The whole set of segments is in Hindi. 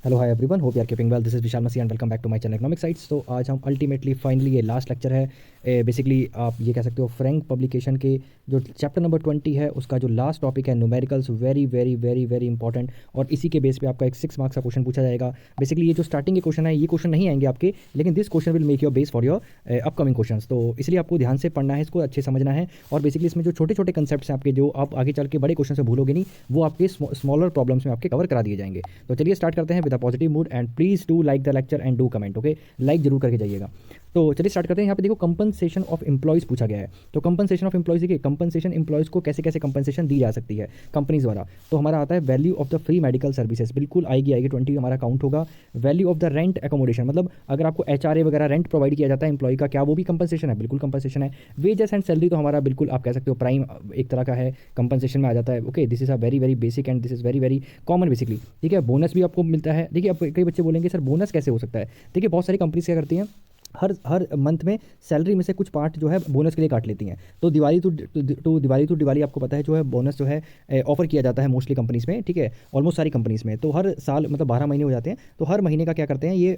Hello hi everyone, hope you are keeping well. This is Vishal Masih and welcome back to my channel economic sites. तो आज हम अल्टीमेटली फाइनली ये लास्ट लेक्चर है। बेसिकली आप ये कह सकते हो फ्रैंक पब्लिकेशन के जो चैप्टर नंबर 20 है उसका जो लास्ट टॉपिक है numericals, very very very very important. और इसी के बेस पे आपका एक 6 मार्क्स का क्वेश्चन पूछा जाएगा। बेसिकली ये जो स्टार्टिंग के क्वेश्चन है ये क्वेश्चन नहीं आएंगे आपके, लेकिन this question will make your base for your upcoming question. तो इसलिए आपको ध्यान से पढ़ना है, इसको अच्छे समझना है। और बेसिकली इसमें जो छोटे छोटे कंसेप्ट्स हैं आपके, जो आप आगे चल के बड़े क्वेश्चन से भूलोगे नहीं, वो आपके स्मॉलर प्रॉब्लम्स में आपके कवर करा दिए जाएंगे। तो चलिए स्टार्ट करते हैं with a positive mood and please do like the lecture and do comment. Okay, like जरूर करके जाइएगा। तो चलिए स्टार्ट करते हैं। यहाँ पे देखो कंपनसेशन ऑफ एम्प्लॉयज़ पूछा गया है। तो कंपनसेशन ऑफ एम्प्लॉयज़, देखिए कंपनसेशन एम्प्लॉयज़ को कैसे कैसे कंपनसेशन दी जा सकती है कंपनीज द्वारा। तो हमारा आता है value of the free medical services, बिल्कुल आएगी 20 हमारा काउंट होगा। Value of the rent accommodation, मतलब अगर आपको HRA वगैरह रेंट प्रोवाइड किया जाता है एम्प्लॉय का, क्या वो भी कंपनसेशन है? बिल्कुल कंपनसेशन है। वेजेस एंड सैलरी तो हमारा बिल्कुल आप कह सकते हो प्राइम एक तरह का है, कंपनसेशन में आ जाता है। Okay, this is a very very basic and this is very very common basically. ठीक है, बोनस भी आपको मिलता है। देखिए, अब कई बच्चे बोलेंगे सर बोनस कैसे हो सकता है। देखिए, बहुत सारी कंपनीज क्या करती हैं, हर हर मंथ में सैलरी में से कुछ पार्ट जो है बोनस के लिए काट लेती हैं। तो दिवाली आपको पता है जो है बोनस जो है ऑफर किया जाता है मोस्टली कंपनीज़ में। ठीक है, ऑलमोस्ट सारी कंपनीज़ में। तो हर साल मतलब 12 महीने हो जाते हैं, तो हर महीने का क्या करते हैं ये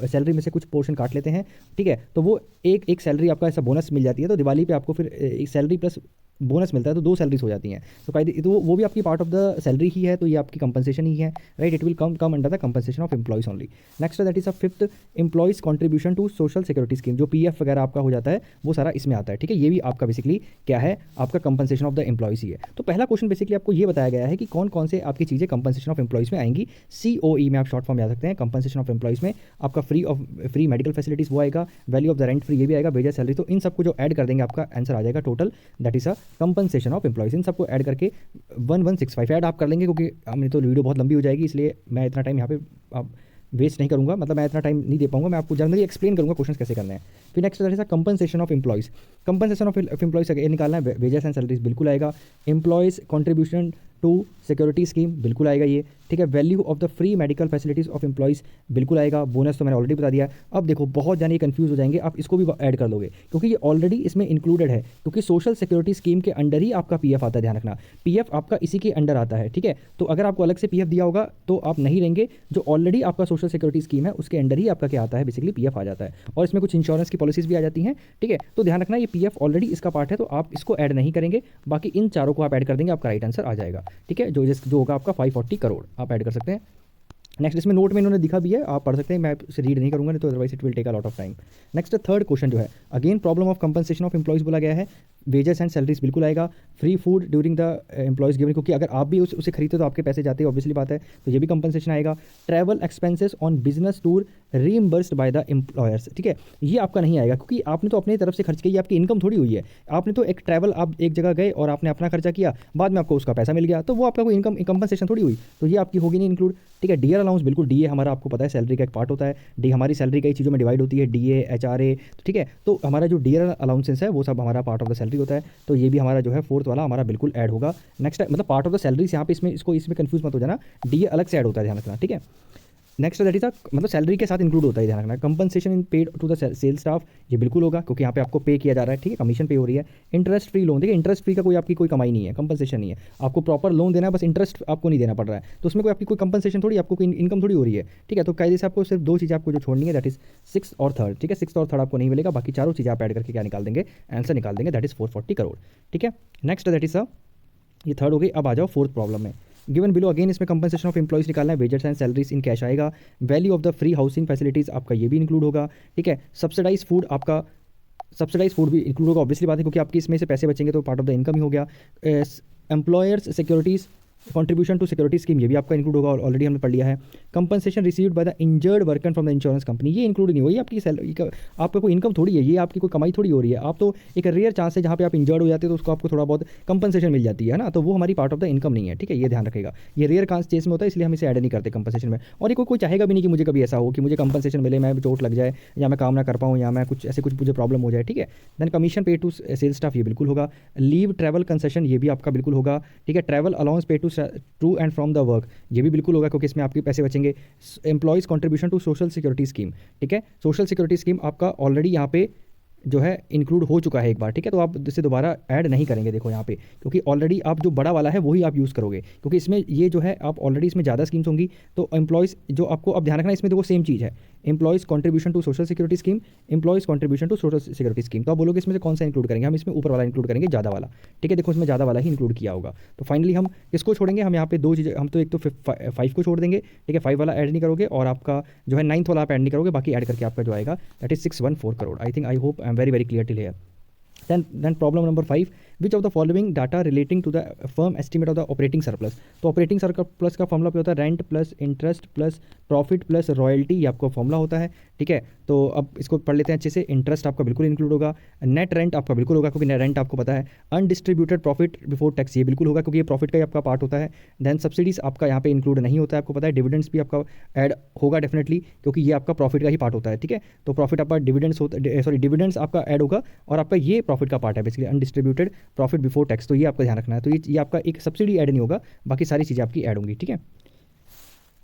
सैलरी में से कुछ पोर्शन काट लेते हैं। ठीक है, तो वो एक एक सैलरी आपका ऐसा बोनस मिल जाती है। तो दिवाली पे आपको फिर एक सैलरी प्लस बोनस मिलता है, तो 2 सैलरीज हो जाती हैं। तो कायदे तो वो भी आपकी पार्ट ऑफ द सैलरी ही है, तो ये आपकी कंपनसेशन ही है, right. It will come under the compensation of employees only. Next that is a fifth, employees contribution to social security scheme, जो PF वगैरह आपका हो जाता है वो सारा इसमें आता है। ठीक है, ये भी आपका बेसिकली क्या है, आपका कंपनसेशन ऑफ द एम्प्लॉयज़ ही है। तो पहला क्वेश्चन बेसिकली आपको ये बताया गया है कि कौन कौन से आपकी चीज़ें कंपनसेशन ऑफ एम्प्लॉयज़ में आएंगी। COE में आप शॉर्ट फॉर्म याद सकते हैं। कंपनसेशन ऑफ एम्प्लॉयज़ में आपका फ्री मेडिकल फैसिलिटीज़ वो आएगा, value of the rent free ये भी आएगा, वेजेस सैलरी। तो इन सबको जो ऐड कर देंगे आपका आंसर आ जाएगा total, that is a compensation of employees. इन सबको ऐड करके 1165 ऐड आप कर लेंगे, क्योंकि हमने तो वीडियो बहुत लंबी हो जाएगी, इसलिए मैं इतना टाइम यहाँ पे आप वेस्ट नहीं करूँगा, मतलब मैं इतना टाइम नहीं दे पाऊंगा। मैं आपको जनरली एक्सप्लेन करूँगा क्वेश्चन कैसे करने हैं। फिर नेक्स्ट है compensation of employees. Compensation of employees ये निकालना है, वेजेस एंड सैलरीज बिल्कुल आएगा। Employees contribution to security scheme बिल्कुल आएगा ये। ठीक है, value of the free medical facilities of employees बिल्कुल आएगा। बोनस तो मैंने ऑलरेडी बता दिया। अब देखो बहुत जाने कंफ्यूज हो जाएंगे, आप इसको भी ऐड कर लोगे क्योंकि ये ऑलरेडी इसमें इंक्लूडेड है, क्योंकि सोशल सिक्योरिटी स्कीम के अंडर ही आपका PF आता है। ध्यान रखना, PF आपका इसी के अंडर आता है। ठीक है, तो अगर आपको अलग से PF दिया होगा तो आप नहीं लेंगे, जो ऑलरेडी आपका सोशल सिक्योरिटी स्कीम है उसके अंडर ही आपका क्या आता है, बेसिकली PF आ जाता है। और इसमें कुछ इंश्योरेंस की पॉलिसीज भी आ जाती हैं। ठीक है, तो ध्यान रखना ये PF ऑलरेडी इसका पार्ट है, तो आप इसको ऐड नहीं करेंगे। बाकी इन चारों को आप ऐड कर देंगे, आपका राइट आंसर आ जाएगा। ठीक है, जो होगा आपका 540 करोड़ आप ऐड कर सकते हैं। नेक्स्ट इसमें नोट में इन्होंने दिखा भी है, आप पढ़ सकते हैं, मैं इसे रीड नहीं करूंगा, नहीं तो otherwise it will take a lot of time. Next third question जो है, again problem of compensation of employees बोला गया है। वेजेस एंड सैलरीज बिल्कुल आएगा। Free food during the employees given, क्योंकि अगर आप भी उसे खरीदते तो आपके पैसे जाते हैं, ऑब्वियसली बात है, तो ये भी कंपनसेशन आएगा। Travel expenses on business tour reimbursed by the employers. ठीक है, ये आपका नहीं आएगा, क्योंकि आपने तो अपनी तरफ से खर्च किया, आपकी इनकम थोड़ी हुई है। आपने तो एक ट्रैवल, आप एक जगह गए और आपने अपना खर्चा किया, बाद में आपको उसका पैसा मिल गया, तो वो आपका कोई इनकम कंपनसेशन थोड़ी हुई, तो ये आपकी होगी नहीं इंक्लूड। ठीक है, डीआर अलाउंस बिल्कुल, DA हमारा आपको पता है सैलरी का एक पार्ट होता है। डी हमारी सैलरी कई चीज़ों में डिवाइड होती है, DA HRA। ठीक है, तो हमारा जो डीआर अलाउंसेंस है वो सब हमारा पार्ट ऑफ द सैलरी होता है, तो ये भी हमारा जो है फोर्थ वाला हमारा बिल्कुल ऐड होगा। नेक्स्ट मतलब पार्ट ऑफ द सैलरीज यहाँ पे इसमें कंफ्यूज मत हो जाना, DA अलग से ऐड होता है, ध्यान रखना। ठीक है, नेक्स्ट दैट इज मतलब सैलरी के साथ इंक्लूड होता है, ध्यान रखना। Compensation in paid to the sales staff, ये बिल्कुल होगा, क्योंकि यहाँ पे आपको पे किया जा रहा है। ठीक है, कमीशन पे हो रही है। इंटरेस्ट फ्री लोन, देखिए इंटरेस्ट फ्री का कोई आपकी कोई कमाई नहीं है, कंपनसेशन नहीं है। आपको प्रॉपर लोन देना है, बस इंटरेस्ट आपको नहीं देना पड़ रहा है, तो उसमें कोई आपकी कोई कंपनसेशन थोड़ी, आपको कोई इनकम थोड़ी हो रही है। ठीक है, तो कायदे से आपको सिर्फ 2 चीज़ें आपको जो छोड़नी है, दैट इज 6th और 3rd। ठीक है, 6th और 3rd आपको नहीं मिलेगा, बाकी चारों चीज़ें आप ऐड करके क्या निकाल देंगे, आंसर निकाल देंगे, दैट इज 440 करोड़। ठीक है, नेक्स्ट दैट इज ये 3rd हो गई। अब आ जाओ 4th प्रॉब्लम में। गिवन बिलो, अगेन इसमें कंपनसेशन ऑफ एम्प्लॉयज़ निकालना है, wages and salaries in cash आएगा। Value of the free housing facilities आपका ये भी इंक्लूड होगा। ठीक है, सब्सिडाइज फूड आपका, सब्सिडाइज फूड भी इंक्लूड होगा, ऑब्वियसली बात है, क्योंकि आपकी इसमें से पैसे बचेंगे तो पार्ट ऑफ द इनकम ही हो गया। Employers securities contribution to security scheme ये भी आपका इंक्लूड होगा, ऑलरेडी हमने पढ़ लिया है। Compensation received by the injured worker from the insurance company, ये इंक्लूड नहीं हुई, आपकी सैलरी का आपका कोई इनकम थोड़ी है, ये आपकी कोई कमाई थोड़ी हो रही है। आप तो एक रेयर चांस है जहाँ पे आप इंजर्ड हो जाते हैं, तो उसको आपको थोड़ा बहुत कंपनसेशन मिल जाती है ना, तो वो हमारी पार्ट ऑफ द इनकम नहीं है। ठीक है, ये ध्यान रखेगा, ये रेयर केस में होता है, इसलिए हम इसे ऐड नहीं करते कंपनसेशन में। और ये कोई चाहेगा भी नहीं कि मुझे कभी ऐसा हो कि मुझे कंपनसेशन मिले, मैं चोट लग जाए, या मैं काम ना कर पाऊँ, या मैं कुछ मुझे प्रॉब्लम हो जाए। ठीक है, देन कमीशन पे टू सेल्स स्टाफ ये बिल्कुल होगा। लीव ट्रैवल कंसेशन ये भी आपका बिल्कुल होगा। ठीक है, travel allowance pay to and from the work ये भी बिल्कुल होगा, क्योंकि इसमें आपके पैसे बचेंगे। Employees contribution to social security scheme, ठीक है, सोशल सिक्योरिटी स्कीम आपका ऑलरेडी यहाँ पे जो है इंक्लूड हो चुका है एक बार, ठीक है। तो आप इसे दोबारा ऐड नहीं करेंगे देखो यहाँ पे, क्योंकि ऑलरेडी आप जो बड़ा वाला है वही आप यूज़ करोगे, क्योंकि इसमें ये जो है आप ऑलरेडी इसमें ज़्यादा स्कीम्स होंगी। तो एम्प्लॉयज़ जो आपको अब ध्यान रखना है, इसमें देखो सेम चीज़ है, employees contribution to social security scheme, employees contribution to social security scheme. तो आप बोलोगे इसमें से कौन सा इंक्लूड करेंगे, हम इसमें ऊपर वाला इंक्लूड करेंगे, ज़्यादा वाला, ठीक है। देखो इसमें ज़्यादा वाला ही इंक्लूड किया होगा। तो फाइनली हम किसको छोड़ेंगे, हम यहाँ पे दो चीज़ें, हम तो एक तो 5 को छोड़ देंगे, ठीक है। 5 वाला ऐड नहीं करोगे, और आपका जो है 9th वाला आप ऐड नहीं करोगे, बाकी ऐड करके आपका जो आएगा that is 614 crore. I think, I hope I am very very clear till here. Then problem number 5, which of the following data relating to the firm estimate of the operating surplus। तो ऑपरेटिंग सरप्लस का फॉर्मूला पे होता है rent plus interest plus profit plus royalty, ये आपका फॉर्मूला होता है, ठीक है। तो अब इसको पढ़ लेते हैं अच्छे से। इंटरेस्ट आपका बिल्कुल इंक्लूड होगा, नेट रेंट आपका बिल्कुल होगा क्योंकि नेट रेंट आपको पता है, अनडिस्ट्रीब्यूटेड प्रॉफिट बिफोर टैक्स ये बिल्कुल होगा क्योंकि ये प्रॉफिट का ही आपका पार्ट होता है। देन सब्सिडीज आपका यहाँ पे इंक्लूड नहीं होता है, आपको पता है। डिविडेंड्स भी आपका ऐड होगा डेफिनेटली, क्योंकि ये आपका प्रॉफिट का ही पार्ट होता है, ठीक है। तो प्रॉफिट आपका डिविडेंड्स होता, सॉरी डिविडेंड्स आपका ऐड होगा, और आपका ये प्रॉफिट का पार्ट है basically, undistributed profit before tax. तो ये आपका ध्यान रखना है। तो ये आपका एक सब्सिडी ऐड नहीं होगा, बाकी सारी चीज़ें आपकी ऐड होंगी, ठीक है।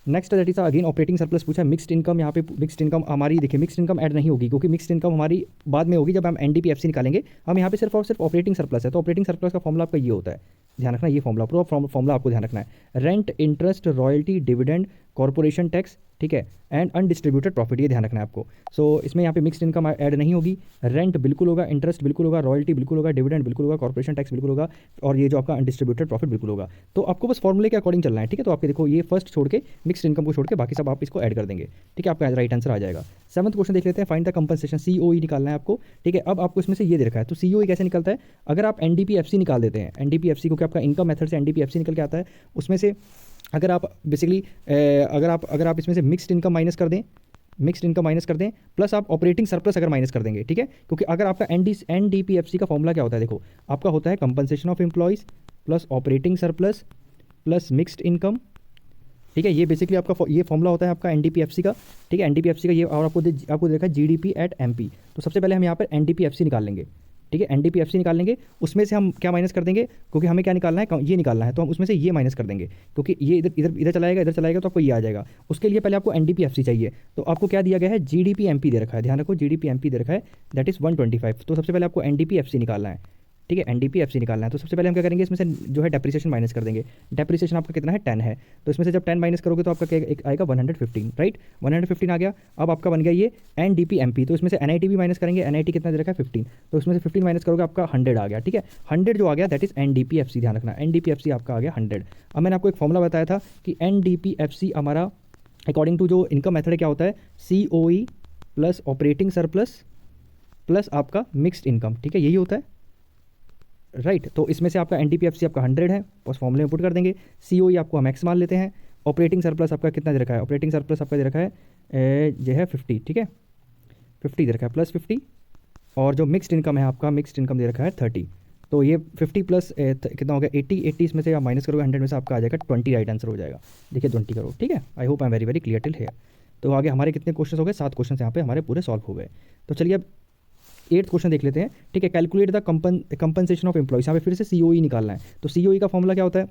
Next that is again operating surplus पूछा। मिक्स्ड इनकम, यहाँ पे मिक्स्ड इनकम हमारी देखिए, मिक्स्ड इनकम ऐड नहीं होगी क्योंकि मिक्स्ड इनकम हमारी बाद में होगी जब हम एनडीपीएफसी निकालेंगे। हम यहाँ पे सिर्फ और सिर्फ ऑपरेटिंग सरप्लस है, तो ऑपरेटिंग सरप्लस का फॉर्मूला आपका ये होता है, ध्यान रखना। ये फॉर्मूला फॉर्मूला आपको ध्यान रखना है, rent interest royalty dividend corporation tax, ठीक है, एंड अनडिस्ट्रीब्यूटेड प्रॉफिट, ये ध्यान रखना है आपको। सो इसमें यहाँ पे मिक्स्ड इनकम ऐड नहीं होगी, रेंट बिल्कुल होगा, इंटरेस्ट बिल्कुल होगा, रॉयल्टी बिल्कुल होगा, डिविडेंड बिल्कुल होगा, कॉर्पोरेशन टैक्स बिल्कुल होगा, और ये जो आपका अनडिस्ट्रीब्यूटेड प्रॉफिट बिल्कुल होगा। तो आपको बस फॉर्मूले के अकॉर्डिंग चलना है, ठीक है। तो आपके देखो ये फर्स्ट छोड़ के, मिक्स्ड इनकम को छोड़ के बाकी सब आप इसको ऐड कर देंगे, ठीक है। आपका राइट आंसर आ जाएगा। 7th क्वेश्चन देख लेते हैं, फाइंड द कंपनसेशन, सीओई निकालना है आपको, ठीक है। अब आपको इसमें से ये दे रखा है, तो सीओई कैसे निकलता है, अगर आप एनडीपीएफसी निकाल देते हैं, एनडीपीएफसी क्योंकि आपका इनकम मेथड से एनडीपीएफसी निकल के आता है, उसमें से अगर आप बेसिकली अगर आप इसमें से मिक्स्ड इनकम माइनस कर दें, मिक्स्ड इनकम माइनस कर दें, प्लस आप ऑपरेटिंग सरप्लस अगर माइनस कर देंगे, ठीक है। क्योंकि अगर आपका एनडीपीएफसी का फॉर्मूला क्या होता है, देखो आपका होता है compensation of employees plus operating surplus plus mixed income, ठीक है। ये बेसिकली आपका ये फॉर्मूला होता है आपका एनडीपीएफसी का, ठीक है। एनडीपीएफसी का ये, और आपको देखा जीडीपी एट एमपी। तो सबसे पहले हम यहाँ पर एनडीपीएफसी निकाल लेंगे, ठीक है। एनडीपीएफसी निकाल लेंगे, उसमें से हम क्या माइनस कर देंगे, क्योंकि हमें क्या निकालना है, ये निकालना है, तो हम उसमें से ये माइनस कर देंगे, क्योंकि ये इधर इधर इधर चलाएगा, इधर चलाएगा, तो आपको ये आ जाएगा। उसके लिए पहले आपको एनडीपीएफसी चाहिए, तो आपको क्या दिया गया है, जीडीपी एमपी दे रखा है, ध्यान रखो जीडीपी एमपी दे रखा है, दैट इज़ 125। तो सबसे पहले आपको एनडीपीएफसी निकालना है, ठीक है। एनडीपीएफसी निकालना है, तो सबसे पहले हम क्या करेंगे, इसमें से जो है डेप्रिसिएशन माइनस कर देंगे। डेप्रिसिएशन आपका कितना है, 10 है, तो इसमें से जब 10 माइनस करोगे तो आपका क्या एक आएगा, 115, राइट। 115 आ गया। अब आपका बन गया ये एनडीपीएमपी, तो इसमें से एनआईटी भी माइनस करेंगे, एनआईटी कितना दे रखा है, 15, तो इसमें से 15 माइनस करोगे, आपका 100 आ गया, ठीक है। 100 जो आ गया दैट इज एनडीपीएफसी, ध्यान रखना, एनडीपीएफसी आपका आ गया 100। अब मैंने आपको एक फॉर्मूला बताया था कि एनडीपीएफसी हमारा अकॉर्डिंग टू जो इनकम मेथड क्या होता है, COE plus operating surplus plus आपका मिक्स्ड इनकम, ठीक है, यही होता है, राइट। तो इसमें से आपका एनडीपीएफसी आपका 100 है, उस फॉर्मूले में पुट कर देंगे। सीओई आपको हम एक्स मान लेते हैं। ऑपरेटिंग सरप्लस आपका कितना दे रखा है, ऑपरेटिंग सरप्लस आपका दे रखा है जो है 50, ठीक है, 50 दे रखा है प्लस 50, और जो मिक्स्ड इनकम है आपका, मिक्स्ड इनकम दे रखा है 30। तो ये 50 प्लस कितना हो गया, 80 इसमें से आप माइनस करोगे 100 में से, आपका आ जाएगा 20, राइट आंसर हो जाएगा। देखिए 20 करोड़, ठीक है। I hope I am very very clear till here. तो आगे हमारे कितने क्वेश्चन हो गए, 7 क्वेश्चन यहाँ पे हमारे पूरे सॉल्व हो गए। तो चलिए अब 8th क्वेश्चन देख लेते हैं, ठीक है। Calculate the compensation of employees, यहाँ पे फिर से सीओई निकालना है। तो सीओई का फॉर्मूला क्या होता है,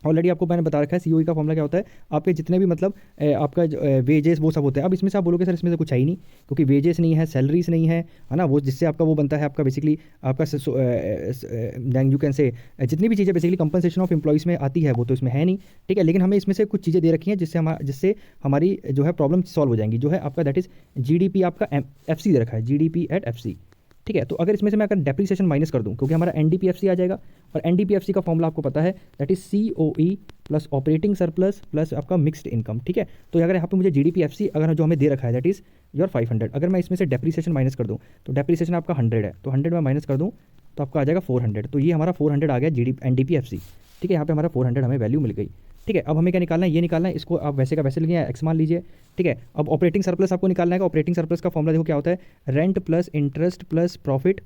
ऑलरेडी आपको मैंने बता रखा है। सीओई का फॉर्मूला क्या होता है, आपके जितने भी मतलब आपका वेजेस वो सब होते हैं। अब इसमें से आप बोलोगे सर इसमें से कुछ है ही नहीं, क्योंकि वेजेस नहीं है, सैलरीज नहीं है ना, वो जिससे आपका वो बनता है आपका बेसिकली आपका यू कैन से जितनी भी चीज़ें बेसिकली कंपनसेशन ऑफ एम्प्लॉयज़ में आती है वो तो इसमें है नहीं, ठीक है। लेकिन हमें इसमें से कुछ चीज़ें दे रखी हैं जिससे हमारी जो है प्रॉब्लम सॉल्व हो जाएंगी, जो है आपका दैट इज़ जीडीपी आपका एफसी दे रखा है, जीडीपी एट एफसी, ठीक है। तो अगर इसमें से मैं अगर डेप्रिसिएशन माइनस कर दूं, क्योंकि हमारा एनडीपीएफसी आ जाएगा, और एनडीपीएफसी का फॉर्मूला आपको पता है that is COE plus operating surplus plus आपका मिक्स्ड इनकम, ठीक है। तो अगर यहाँ पे मुझे जीडीपीएफसी अगर जो हमें दे रखा है दैट इज योर 500, अगर मैं इसमें से डेप्रिसिएशन माइनस कर दूँ, तो डेप्रिसिएशन आपका 100 है, तो 100 में माइनस कर दूँ तो आपका आ जाएगा 400। तो ये हमारा 400 आ गया एनडीपीएफसी, ठीक है। यहाँ पे हमारा 400 हमें वैल्यू मिल गई, ठीक है। अब हमें क्या निकालना है, ये निकालना है, इसको आप वैसे का वैसे लिखिए, एक्स मान लीजिए, ठीक है। अब ऑपरेटिंग सरप्लस आपको निकालना है। ऑपरेटिंग सरप्लस का फॉर्मूला देखो क्या होता है, rent plus interest plus profit,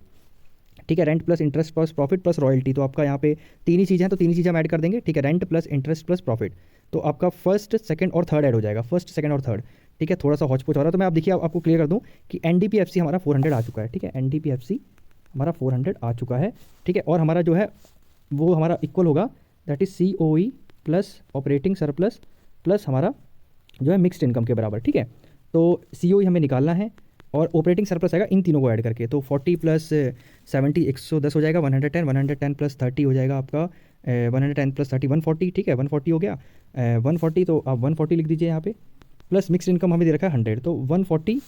ठीक है। Rent plus interest plus profit plus royalty, तो आपका यहाँ पे तीन ही चीज़ें हैं, तो तीन ही चीज़ें हम ऐड कर देंगे, ठीक है। Rent plus interest plus profit, तो आपका फर्स्ट सेकंड और थर्ड ऐड हो जाएगा, फर्स्ट सेकंड और थर्ड, ठीक है। थोड़ा सा हौच-पौच हो रहा है, तो मैं आप देखिए आपको क्लियर कर दूँ कि एनडीपीएफसी हमारा 400 आ चुका है, ठीक है। एनडीपीएफसी हमारा 400 आ चुका है, ठीक है। और हमारा जो है वो हमारा इक्वल होगा that is COE plus operating surplus plus हमारा जो है मिक्स्ड इनकम के बराबर, ठीक है। तो सीओई हमें निकालना है, और ऑपरेटिंग सरप्लस आएगा इन तीनों को ऐड करके। तो 40 प्लस 70 110 हो जाएगा, 110 110 प्लस 30 हो जाएगा आपका 110 प्लस 30 140, ठीक है 140 हो गया। 140 तो आप 140 लिख दीजिए यहाँ पे, प्लस मिक्स इनकम हमें दे रखा है 100, तो 140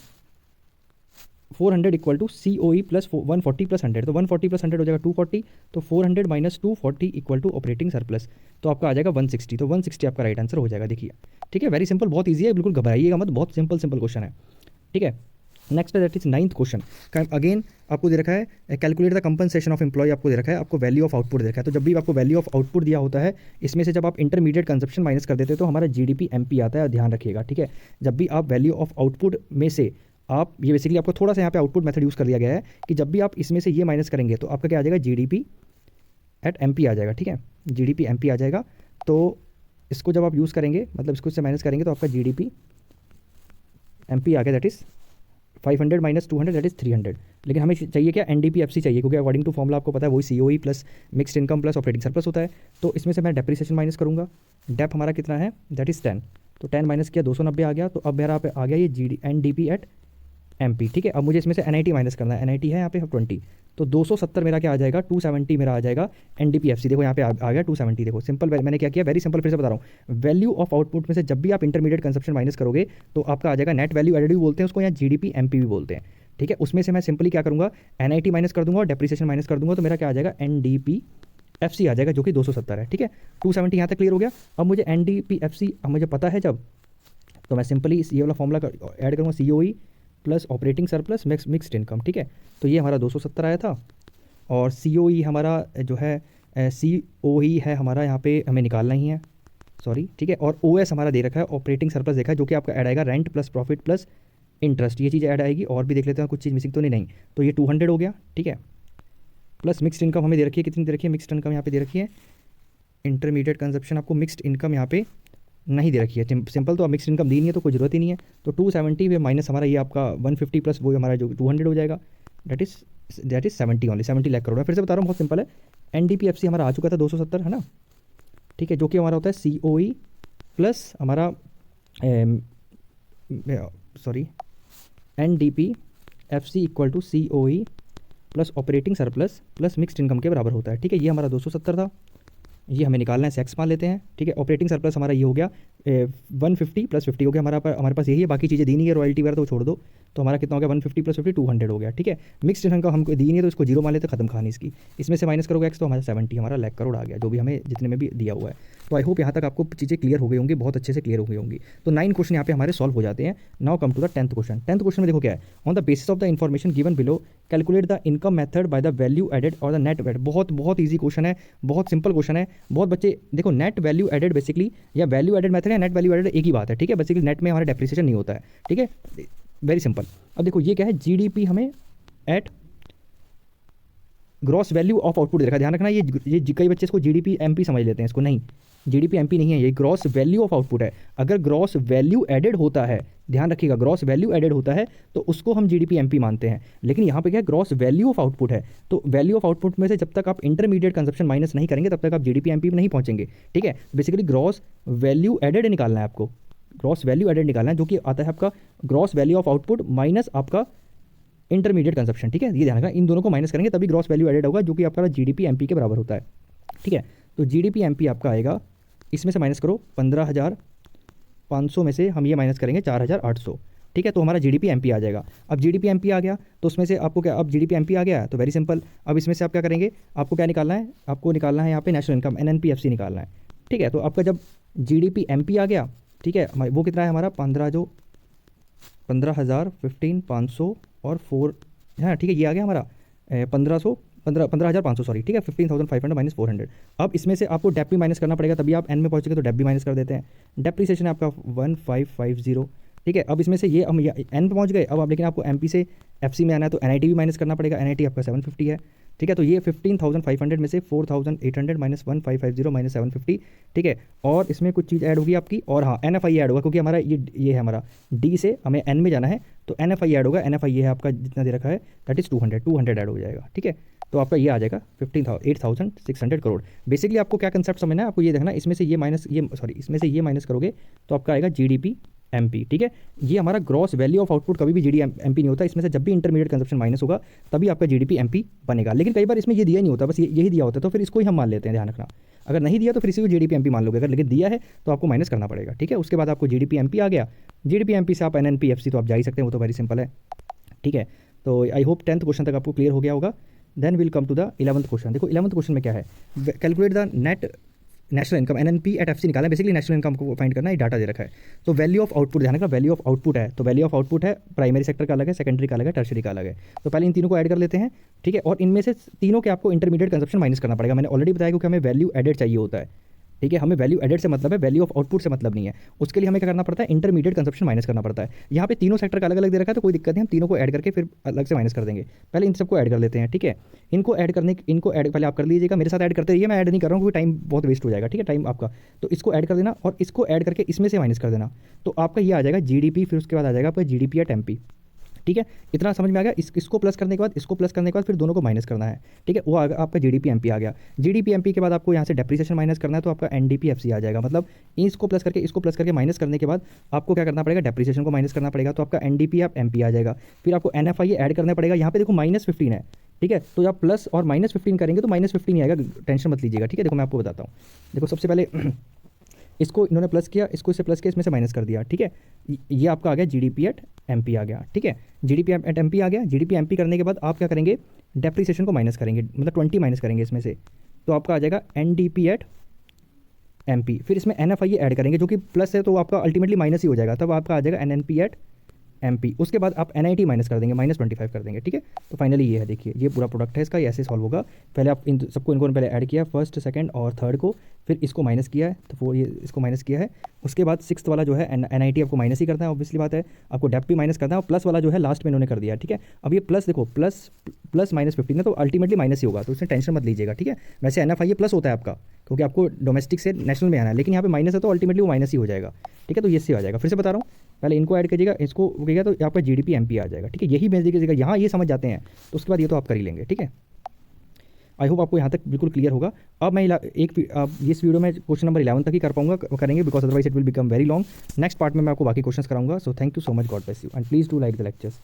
400 equal to C O E plus 140 plus 100, तो 140 प्लस 100 हो जाएगा 240, तो 400 minus 240 equal to operating surplus, तो आपका आ जाएगा 160, तो 160 आपका राइट आंसर हो जाएगा। देखिए ठीक है, वेरी सिंपल, बहुत ईजी है, बिल्कुल घबराइएगा मत, बहुत सिंपल क्वेश्चन है, ठीक है। Next that is 9th question. Again आपको दे रखा है calculate the compensation of employ, आपको दे रखा है, आपको वैल्यू ऑफ आउटपुट दे रखा है। तो जब भी आपको वैल्यू ऑफ आउटपुट दिया होता है, इसमें से जब आप इंटरमीडिएट कंजप्शन माइनस कर देते हैं तो हमारा जीडीपी एमपी आता है, ध्यान रखिएगा, ठीक है। जब भी आप वैल्यू ऑफ आउटपुट में से आप ये बेसिकली आपको थोड़ा सा यहाँ पे आउटपुट मेथड यूज़ कर दिया गया है कि जब भी आप इसमें से ये माइनस करेंगे तो आपका क्या आ जाएगा, जीडीपी एट एमपी आ जाएगा, ठीक है, जीडीपी एमपी आ जाएगा। तो इसको जब आप यूज़ करेंगे, मतलब इसको इससे माइनस करेंगे तो आपका जीडीपी एमपी आ गया, that is 500 minus 200 that is 300। लेकिन हमें चाहिए क्या, एनडीपीएफसी चाहिए, क्योंकि अकॉर्डिंग टू फॉर्मूला आपको पता है वही COE plus mixed income plus operating surplus होता है। तो इसमें से मैं डेप्रिसिएशन माइनस करूँगा, डेप हमारा कितना है, दैट इज़ 10, तो 10 माइनस किया 290 आ गया। तो अब मेरा आ गया ये जी एनडीपी एट एमपी, ठीक है। अब मुझे इसमें से एनआईटी माइनस करना है, एनआईटी है यहाँ पे 20, तो 270 मेरा क्या आ जाएगा, 270 मेरा आ जाएगा एनडीपीएफसी। देखो यहाँ पे आ गया 270, देखो सिंपल, मैंने क्या किया, वेरी सिंपल, फिर से बता रहा हूँ, वैल्यू ऑफ आउटपुट में से जब भी आप इंटरमीडिएट कंजप्शन माइनस करोगे तो आपका आ जाएगा नेट वैल्यू एडेड भी बोलते हैं उसको, या जीडीपी एमपी भी बोलते हैं, ठीक है। उसमें से मैं सिंपली क्या करूँगा, एनआईटी माइनस कर दूंगा और डेप्रिसिएशन माइनस कर दूंगा, तो मेरा क्या आ जाएगा, एनडीपीएफसी आ जाएगा, जो कि 270 है, ठीक है। 270 यहाँ तक क्लियर हो गया। अब मुझे एनडीपीएफसी मुझे पता है जब, तो मैं सिंपली ये वाला फॉर्मूला ऐड करूँगा, COE plus operating surplus mixed income, ठीक है। तो ये हमारा 270 आया था, और सीओई हमारा जो है सीओई है हमारा, यहाँ पे हमें निकालना ही है, सॉरी, ठीक है। और ओएस हमारा दे रखा है, ऑपरेटिंग सरप्लस देखा है, जो कि आपका ऐड आएगा rent plus profit plus interest, ये चीज़ ऐड आएगी। और भी देख लेते हैं कुछ चीज़ मिसिंग तो नहीं, तो ये 200 हो गया, ठीक है। प्लस मिक्स्ड इनकम हमें दे रखी है, कितनी दे रखी है, मिक्स्ड इनकम यहाँ पे दे रखी है, इंटरमीडिएट कंजप्शन आपको मिक्स्ड इनकम यहाँ पे नहीं दे रखी है, सिंपल, तो अब मिक्स्ड इनकम दी नहीं है तो कोई ज़रूरत ही नहीं है। तो 270 में माइनस हमारा ये आपका 150 प्लस वो हमारा जो 200 हो जाएगा, that is 70 only, 70 lakh crore. फिर से बता रहा हूँ, बहुत सिंपल है, एनडीपीएफसी हमारा आ चुका था 270, है ना, ठीक है, जो कि हमारा होता है सीओई प्लस हमारा sorry NDPFC equal to COE plus operating surplus plus mixed income के बराबर होता है, ठीक है। ये हमारा 270 था, ये हमें निकालना है, सेक्स मान लेते हैं, ठीक है। ऑपरेटिंग सरप्लस हमारा ये हो गया 150 प्लस 50 हो गया, हमारे पास यही है, बाकी चीज़ें दी नहीं है, रॉयल्टी वगैरह तो छोड़ दो। तो हमारा कितना हो गया, 150 प्लस 50 200 हो गया, ठीक है। मिक्स्ड इनकम का हमको दी नहीं है तो इसको जीरो मान लेते, खत्म कहानी इसकी। इसमें से माइनस करोगे एक्स, तो हमारा 70 हमारा लाख करोड़ आ गया, जो भी हमें जितने में भी दिया हुआ है। तो आई होप यहाँ तक आपको चीज़ें क्लियर हो गई होंगी, बहुत अच्छे से क्लियर हो गई होंगी। तो 9 क्वेश्चन यहाँ पे हमारे सॉल्व हो जाते हैं। Now come to the 10th question. 10th question में देखो क्या है, on the basis of the information given below calculate the income method by the value added और द नेट एडेड। बहुत ईजी क्वेश्चन है, बहुत सिंपल क्वेश्चन है। बहुत बच्चे देखो, नेट वैल्यू एडेड बेसिकली या वैल्यू एडेड मेथड या नेट वैल्यू एडेड एक ही बात है, ठीक है। बेसिकली नेट में हमारा डेप्रिसिएशन नहीं होता है, ठीक है, वेरी सिंपल। अब देखो ये क्या है, जीडीपी हमें at gross value of output देखा, ध्यान रखना, ये कई बच्चे इसको जीडीपी एमपी समझ लेते हैं, इसको नहीं, जीडीपी एमपी नहीं है, ये ग्रॉस वैल्यू ऑफ आउटपुट है। अगर ग्रॉस वैल्यू एडेड होता है, ध्यान रखिएगा, ग्रॉस वैल्यू एडेड होता है तो उसको हम जीडीपी एमपी मानते हैं। लेकिन यहाँ पे क्या है, ग्रॉस वैल्यू ऑफ आउटपुट है, तो वैल्यू ऑफ आउटपुट में से जब तक आप इंटरमीडिएट कंजप्शन माइनस नहीं करेंगे तब तक आप जीडीपी एमपी में नहीं पहुंचेंगे, ठीक है। बेसिकली ग्रॉस वैल्यू एडेड निकालना है आपको, ग्रॉस वैल्यू एडेड निकालना है, जो कि आता है आपका gross value of output minus आपका इंटरमीडिएट कंजप्शन, ठीक है। ये ध्यान रखना, इन दोनों को माइनस करेंगे तभी ग्रॉस वैल्यू एडेड होगा, जो कि आपका जीडीपी एमपी के बराबर होता है, ठीक है। तो जीडीपी एमपी आपका आएगा, इसमें से माइनस करो 15,500 में से हम ये माइनस करेंगे 4,800, ठीक है। तो हमारा जीडीपी एमपी आ जाएगा। अब जीडीपी एमपी आ गया तो उसमें से आपको क्या, अब जीडीपी एमपी आ गया तो वेरी सिंपल, अब इसमें से आप क्या करेंगे, आपको क्या निकालना है, आपको निकालना है यहाँ पे नेशनल इनकम एनएनपीएफसी निकालना है, ठीक है। तो आपका जब जीडीपी एमपी आ गया, ठीक है, वो कितना है हमारा 15,500 और 4, हाँ ठीक है, ये आ गया हमारा 15,500 सॉरी, ठीक है, 15,500 माइनस 400। अब इसमें से आपको डेप भी माइनस करना पड़ेगा, तभी आप एन में पहुंचेंगे, तो डेप भी माइनस कर देते हैं। डेप्रिसिएशन है आपका 1550, ठीक है। अब इसमें से ये हम एन पे पहुंच गए, अब आप लेकिन आपको एमपी से एफसी में आना है तो एनआईटी भी माइनस करना पड़ेगा, एनआईटी आपका 750 है, ठीक है। तो ये 15,500 में से 4,800 माइनस 1550 माइनस 750, ठीक है। और इसमें कुछ चीज़ ऐड होगी आपकी, और हाँ एनएफआई ऐड होगा, क्योंकि हमारा ये है हमारा डी से हमें एन में जाना है, तो एनएफआई ऐड होगा। एनएफआई ये है आपका जितना दे रखा है, दैट इज़ 200 ऐड हो जाएगा, ठीक है। तो आपका ये आ जाएगा 8,600 करोड़। बेसिकली आपको क्या कंसेप्ट समझना है, आपको ये देखना, इसमें से ये माइनस करोगे तो आपका आएगा जीडीपी MP, ठीक है। ये हमारा ग्रॉस वैल्यू ऑफ आउटपुट कभी भी GDP MP नहीं होता, इसमें से जब भी इंटरमीडिएट कंजप्शन माइनस होगा तभी आपका GDP MP बनेगा। लेकिन कई बार इसमें ये दिया नहीं होता, बस यही दिया होता है, तो फिर इसको ही हम मान लेते हैं, ध्यान रखना। अगर नहीं दिया तो फिर इसी को GDP MP मान लोगे, अगर लेकिन दिया है तो आपको माइनस करना पड़ेगा, ठीक है। उसके बाद आपको GDP MP आ गया, GDP MP से आप NNP FC तो आप जा ही सकते हैं, वो तो वेरी सिंपल है, ठीक है। तो आई होप 10th क्वेश्चन तक आपको क्लियर हो गया होगा। Then will come to the 11th question. देखो 11th क्वेश्चन में क्या है, calculate the net national income NNP at FC निकालना है, बेसिकली नेशनल इनकम को फाइंड करना है, डाटा दे रखा है। तो वैल्यू ऑफ आउटपुट, ध्यान रखना वैल्यू ऑफ आउटपुट है, तो वैल्यू ऑफ आउटपुट है प्राइमरी सेक्टर का अलग है, सेकेंडरी का अलग है, टर्शरी का अलग है। तो पहले इन तीनों को ऐड कर लेते हैं, ठीक है। और इनमें से तीनों के आपको इंटरमीडिएट कंजप्शन माइनस करना पड़ेगा, मैंने ऑलरेडी बताया, क्योंकि हमें वैल्यू एडेड चाहिए होता है, ठीक है। हमें वैल्यू एडेड से मतलब है, वैल्यू ऑफ आउटपुट से मतलब नहीं है। उसके लिए हमें क्या करना पड़ता है, इंटरमीडिएट कंजप्शन माइनस करना पड़ता है। यहाँ पे तीनों सेक्टर का अलग अलग दे रखा है, तो कोई दिक्कत नहीं, हम तीनों को ऐड करके फिर अलग से माइनस कर देंगे। पहले इन सबको ऐड कर लेते हैं, ठीक है। इनको ऐड पहले आप कर लीजिएगा, मेरे साथ ऐड करते रहिए, मैं ऐड नहीं कर रहा हूँ क्योंकि टाइम बहुत वेस्ट हो जाएगा, ठीक है, टाइम आपका। तो इसको ऐड कर देना और इसको ऐड करके इसमें से माइनस कर देना, तो आपका ये आ जाएगा GDP, फिर उसके बाद आ जाएगा आपका GDP एट MP, ठीक है। इतना समझ में आ गया। इसको प्लस करने के बाद इसको प्लस करने के बाद फिर दोनों को माइनस करना है, ठीक है। वो आपका GDP MP आ गया। GDP MP के बाद आपको यहाँ से डेप्रिसिएशन माइनस करना है, तो आपका NDP FC आ जाएगा। मतलब इसको प्लस करके माइनस करने के बाद आपको क्या करना पड़ेगा, डेप्रिसिएशन को माइनस करना पड़ेगा, तो आपका NDP MP आ जाएगा। फिर आपको NFI ऐड करना पड़ेगा, यहाँ पे देखो -15 है, ठीक है। तो आप प्लस और -15 करेंगे तो -15 ही आएगा, टेंशन मत लीजिएगा, ठीक है। देखो मैं आपको बताता हूँ, देखो सबसे पहले इसको इन्होंने प्लस किया, इसको इससे प्लस किया, इसमें से माइनस कर दिया, ठीक है। ये आपका आ गया GDP एट MP आ गया, ठीक है। GDP एट MP आ गया। GDP MP करने के बाद आप क्या करेंगे, डेप्रिसिएशन को माइनस करेंगे, मतलब 20 माइनस करेंगे इसमें से, तो आपका आ जाएगा NDP एट MP। फिर इसमें NFI ऐड करेंगे जो कि प्लस है, तो आपका अल्टीमेटली माइनस ही हो जाएगा, तब आपका आ जाएगा NNP एट MP। उसके बाद आप NIT माइनस कर देंगे, -25 कर देंगे, ठीक है। तो फाइनली ये है, देखिए ये पूरा प्रोडक्ट है इसका, ये ऐसे सॉल्व होगा। पहले आप इनको पहले ऐड किया, फर्स्ट सेकंड और थर्ड को, फिर इसको माइनस किया है, तो वो ये इसको माइनस किया है। उसके बाद 6th वाला जो है NIT आपको माइनस ही करना है, ऑब्वियसली बात है, आपको डेप भी माइनस करना है, और प्लस वाला जो है लास्ट में इन्होंने कर दिया, ठीक है। अब ये प्लस देखो, प्लस -15 है, तो अल्टीमेटली माइनस ही होगा, तो उसमें टेंशन मत लीजिएगा, ठीक है। वैसे NFI प्लस होता है आपका, क्योंकि आपको डोमेस्टिक से नेशनल में आना है, लेकिन यहाँ पे माइनस है तो अल्टीमेटली वो माइनस ही हो जाएगा, ठीक है। तो ये से आ जाएगा, फिर से बता रहा हूँ, पहले इनको ऐड कीजिएगा, इसको करिएगा तो आपका GDP MP आ जाएगा, ठीक है। यही भेज दीजिएगा, यहाँ ये समझ जाते हैं तो उसके बाद ये तो आप कर ही लेंगे, ठीक है। आई होप आपको यहाँ तक बिल्कुल क्लियर होगा। अब मैं इस वीडियो में क्वेश्चन नंबर 11 तक ही कर पाऊंगा, करेंगे, because otherwise it will become very long. Next part में मैं आपको बाकी क्वेश्चन कराऊंगा। So thank you so much, God bless you, and please do like the lectures.